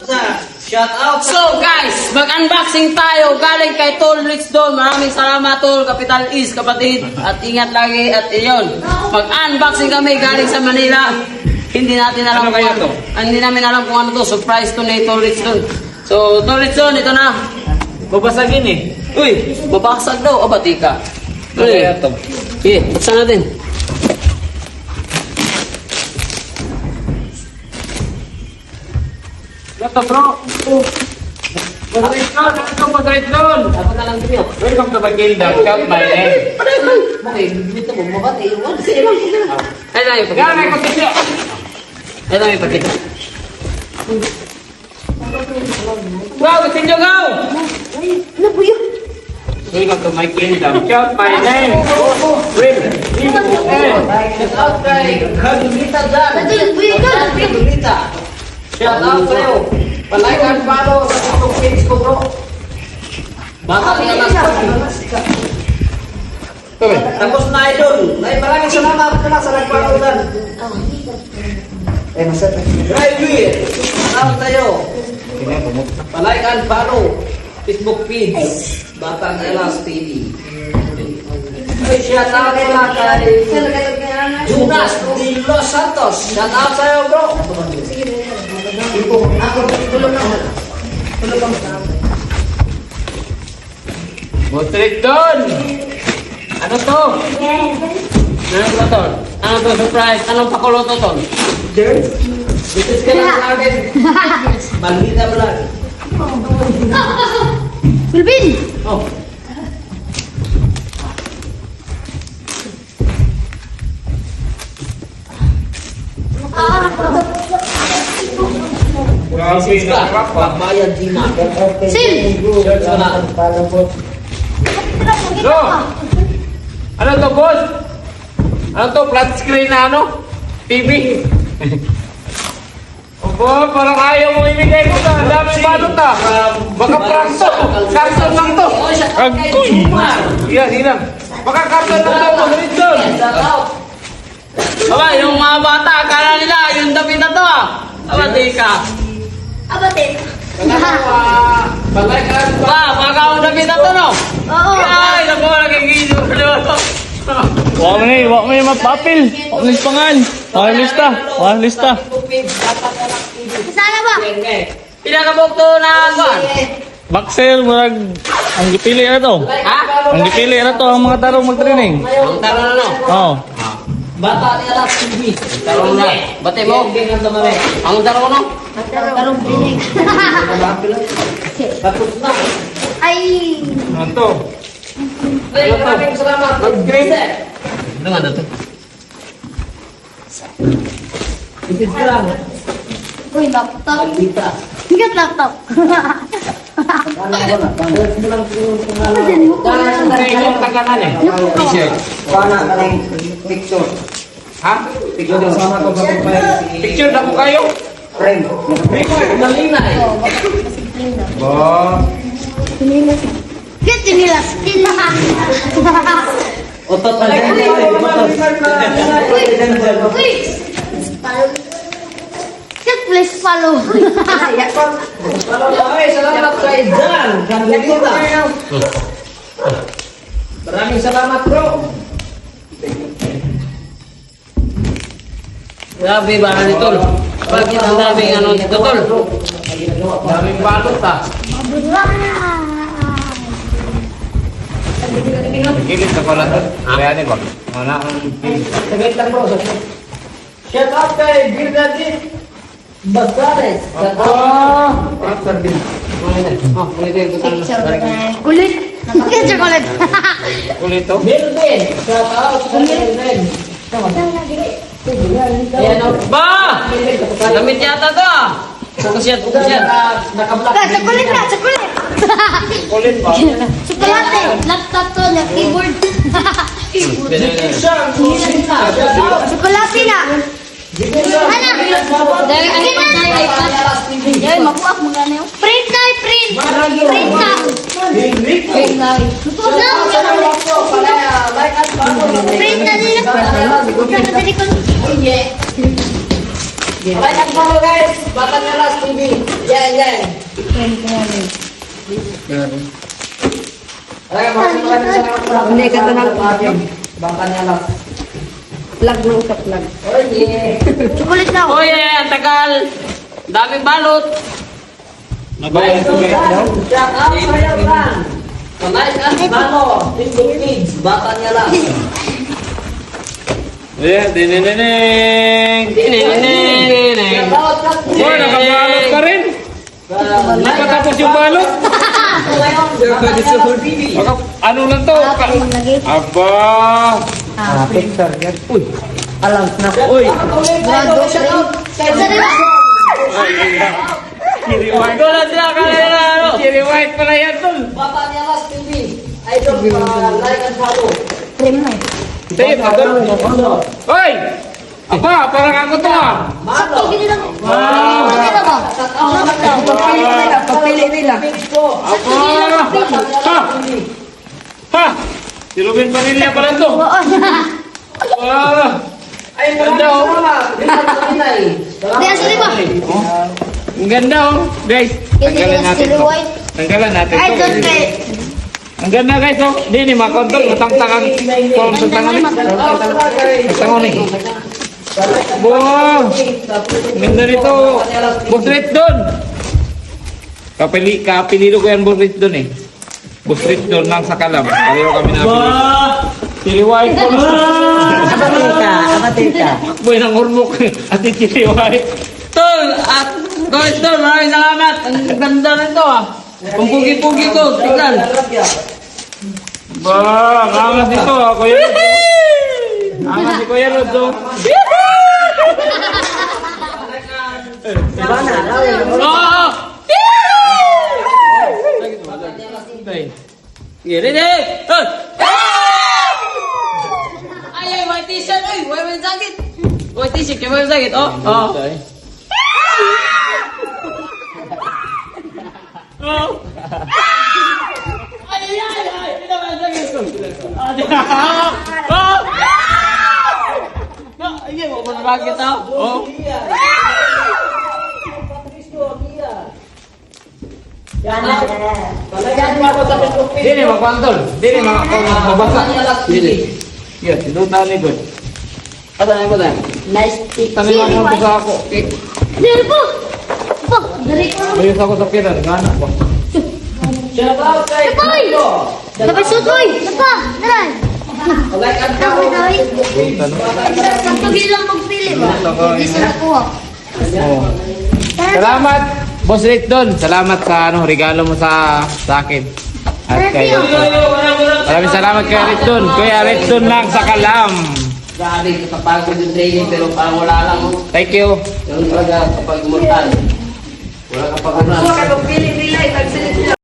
Shout out. So guys, mag-unboxing tayo galing kay Tol Rich Don. Maraming salamat Tol, Capital East, kapatid. At ingat lagi at iyon. Mag-unboxing kami galing sa Manila. Hindi natin alam kung ano. Hindi namin alam kung ano to. Surprise to ni Tol Rich Don. So Tol Rich Don, ito na. Babasagin eh. Uy, babasag daw. Abati ka. Kaya ito. Sige, buksan natin. Ito bro. Pag-rate doon. Dapat na lang din yun. Welcome to Bagilda. Shout my name. Okay, dito mo mabati. Iwan sa ilang. Ay, lang yung Yan, may pakita. kutisyo. Ay, lang yung pakita. Wow, kutisyo go! Ano po yun? Welcome to my kingdom. Shout my name. Will. Shout out kay Kadulita dyan. Kadulita. Shout out sa'yo. Palike and follow sa TikTok page ko, bro. Baka niya tapos na idol. Maraming salamat na sa nagpapalo dyan. Drive with. Shout out sa'yo. Palike and follow. Facebook page. Batang Elas TV. Shout out pala kay Jonas de Los Santos. Shout out sa'yo, bro. Botrik doon. Ano to? Ano ba to? Ano to surprise? Anong pakulo to to? Bitis ka lang natin. Balita mo lang. Pulbin! Oh. Grabe na. Pagbayad din na. Sil! Bro! Ano to, boss? Ano to? Flat screen na ano? TV? Opo, parang ayaw mo ibigay ko na. Dami balot ah. Baka prank to. Karton lang to. Karton. Iya, hinang. Baka karton lang to. Magalit doon. Shout out. Aba, yung mga bata, akala nila, yung dapit na to ah. Aba, di ka. Abate! Ba, baka ang dapit na to no? Oo! Ay, naku, nagigilo. Wak mo yung mapapil. Wak mo yung pangan. Wak lista. Sana ba? Pinakabok to na kuan. Baxel, murag. Ang gipili na to. Ha? Ang gipili na to ang mga tarong mag-training. Ang taro na no? Oo. Bata ni Alas TV. Taro na. Bate mo. Ang taro no? Tarong binig. Tapos na. Ay! Ano to? Ay, maraming salamat. Mag-grace. Ano nga na to? Ipid ka lang. Uy, laptop. Alita. Higat laptop. Ano ba na? Panggalas mo lang kung ano. Ano dyan? Hindi, yung taganan eh. T-shirt. Pana ka ng picture. Ha? Picture sama ko sa Picture na ko kayo? frame. Malina eh. Ba? Get tinilas. Otot na dyan. Uy! Get please follow. Salamat kay Dan. Gandulita. Maraming salamat bro. Grabe ba ni Tol? Bakit ang daming ano dito Tol? Daming balot ah. Gigit ka pala doon. Kaya din ba? Mana ang Saglit lang bro. Shout out kay Birgadi Basares. Shout out. Pastor din. Oh, ulitin ko tayo. Kulit. Get chocolate. Kulit to. Melvin. Shout out sa Melvin. Ayan o. Ba! Damit yata to ah. Focus yan, focus yan. Naka-block. Chocolate na, chocolate. Kulit ba? Chocolate. Laptop to, na keyboard. Chocolate na. Anak. Dahil iPad na yung iPad. Dahil mabuak mga na yun. Print na, print. Print na. Print na. Print na nila. Print na nila. Like and follow guys. Batang Alas TV. Yes. yan. Hindi ka tanang baka niya lang. Plug ng sa plug. Chocolate daw. Oye, ang tagal. Dami balot. Nabayan ko guys. Ayan, dininining. Dineng. Oh, nakabalot ka rin. Hindi pa tapos yung balot. Ano lang to? Aba. Picture yan. Uy. Alam na. Uy. Grado 3. Kiri-white. Ito na sila kanina. Ano? Kiri-white pala yan tol. Trim mo eh. Tayo, tol. Hoy! Aba, parang ako to ah. Sakto, gini lang. Wow. Ano na ba? Pagpili nila. Pagpili nila. Aba. Ha! Ha! Si Ruben Panilla pala to. Ah. Ay, ganda oh. Di, asali ba? Ang ganda oh. Guys, tanggalan natin to. Tanggalan natin Ay, to. don't pay. Ang ganda guys oh. Di ni makontol. Matangtangan. Form sa tangan ni. Tangan ni. Wow. Ang ganda nito. Busret doon. Kapililo ko yan busret doon eh. Busret doon ng sakalam. Pareho kami na. Chiliway po. Kapatid ka. Boy, nang urmok. Ati chiliway. Tol, at guys, tol, maraming salamat. Ang ganda nito ah. Ang pugi-pugi ko, tignan. Ba, angas dito ah, Kuya Rod. Angas si Kuya Rod. oh. Oo! Gini deh. Ay, white t-shirt. Ay, may sakit. White t-shirt, may sakit. Oh, oh. Oh. Ay, ay, ay. Ito may sakit. Oh. Ay, mo ba bakit ah? Oh. Dini, magkwantol. Dini, mabasa. Dini. Yan, sinutan ni God. Asan ko dahil? Nice pick. Tanay mo ko sa ako. Okay. Dari po. Po, dari po. Ayos ako sa kiran. Ngana ko. Napoy! Dapat sutoy! Napa! Daray! Napoy, daray! Sakto bilang pagpili ba? Hindi sa nakuha. Oh. Salamat, Boss Rick Don. Salamat sa regalo mo sa akin. At kayo. Maraming salamat kay Rick Don. Kuya Rick Don lang sa Kalam. Grabe, kapagod yung training pero parang wala lang. Oh. Thank you. Yung talaga kapag umurtan. Wala kapag umurtan. Pagpili nila. Pagpili nila.